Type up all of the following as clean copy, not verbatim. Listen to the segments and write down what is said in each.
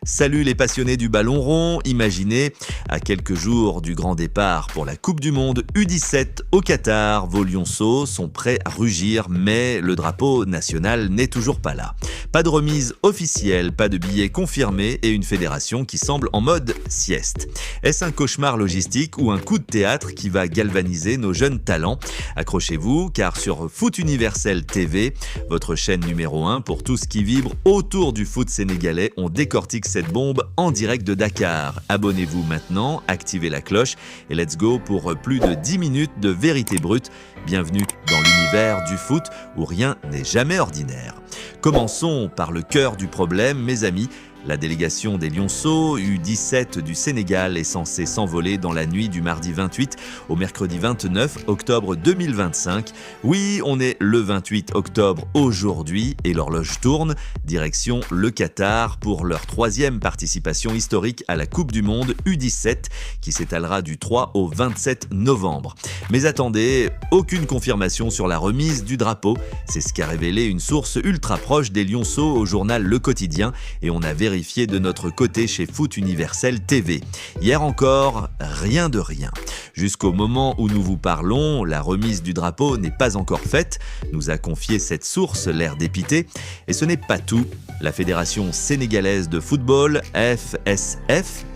Salut les passionnés du ballon rond, imaginez, à quelques jours du grand départ pour la Coupe du Monde U17 au Qatar, vos lionceaux sont prêts à rugir, mais le drapeau national n'est toujours pas là. Pas de remise officielle, pas de billets confirmés et une fédération qui semble en mode sieste. Est-ce un cauchemar logistique ou un coup de théâtre qui va galvaniser nos jeunes talents? Accrochez-vous, car sur Foot Universel TV, votre chaîne numéro 1 pour tout ce qui vibre autour du foot sénégalais, on décortique cette bombe en direct de Dakar. Abonnez-vous maintenant, activez la cloche et let's go pour plus de 10 minutes de vérité brute. Bienvenue dans l'univers du foot où rien n'est jamais ordinaire. Commençons par le cœur du problème, mes amis. La délégation des Lionceaux U17 du Sénégal est censée s'envoler dans la nuit du mardi 28 au mercredi 29 octobre 2025. Oui, on est le 28 octobre aujourd'hui et l'horloge tourne, direction le Qatar pour leur troisième participation historique à la Coupe du Monde U17 qui s'étalera du 3 au 27 novembre. Mais attendez, aucune confirmation sur la remise du drapeau. C'est ce qu'a révélé une source ultra proche des Lionceaux au journal Le Quotidien et on a vérifié de notre côté chez Foot Universel TV. Hier encore, rien de rien. Jusqu'au moment où nous vous parlons, la remise du drapeau n'est pas encore faite, nous a confié cette source, l'air dépité. Et ce n'est pas tout. La Fédération sénégalaise de football, FSF,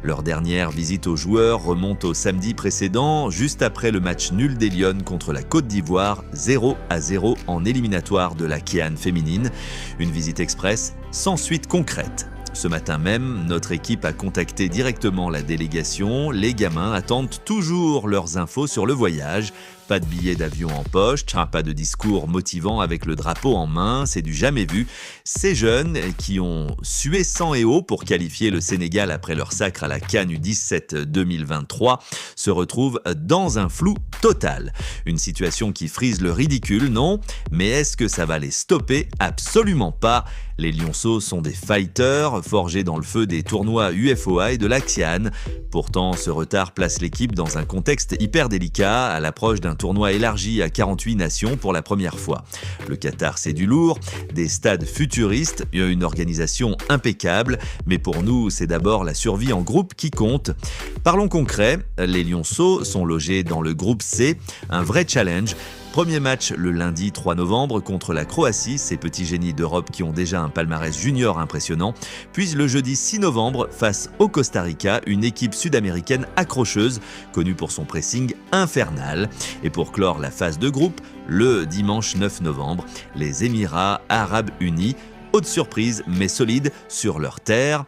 leur dernière visite aux joueurs remonte au samedi précédent, juste après le match nul des Lions contre la Côte d'Ivoire, 0-0 en éliminatoire de la CAN féminine. Une visite express sans suite concrète. Ce matin même, notre équipe a contacté directement la délégation. Les gamins attendent toujours leurs infos sur le voyage. Pas de billets d'avion en poche, pas de discours motivant avec le drapeau en main, c'est du jamais vu. Ces jeunes qui ont sué sang et eau pour qualifier le Sénégal après leur sacre à la CAN U17 2023 se retrouvent dans un flou total. Une situation qui frise le ridicule, non? Mais est-ce que ça va les stopper? Absolument pas. Les Lionceaux sont des fighters forgés dans le feu des tournois UFOA et de la CAN. Pourtant, ce retard place l'équipe dans un contexte hyper délicat à l'approche d'un tournoi élargi à 48 nations pour la première fois. Le Qatar, c'est du lourd, des stades futuristes, une organisation impeccable, mais pour nous, c'est d'abord la survie en groupe qui compte. Parlons concret, les Lionceaux sont logés dans le groupe C, un vrai challenge. Premier match le lundi 3 novembre contre la Croatie, ces petits génies d'Europe qui ont déjà un palmarès junior impressionnant. Puis le jeudi 6 novembre face au Costa Rica, une équipe sud-américaine accrocheuse, connue pour son pressing infernal. Et pour clore la phase de groupe, le dimanche 9 novembre, les Émirats Arabes Unis, haute surprise mais solide sur leur terre.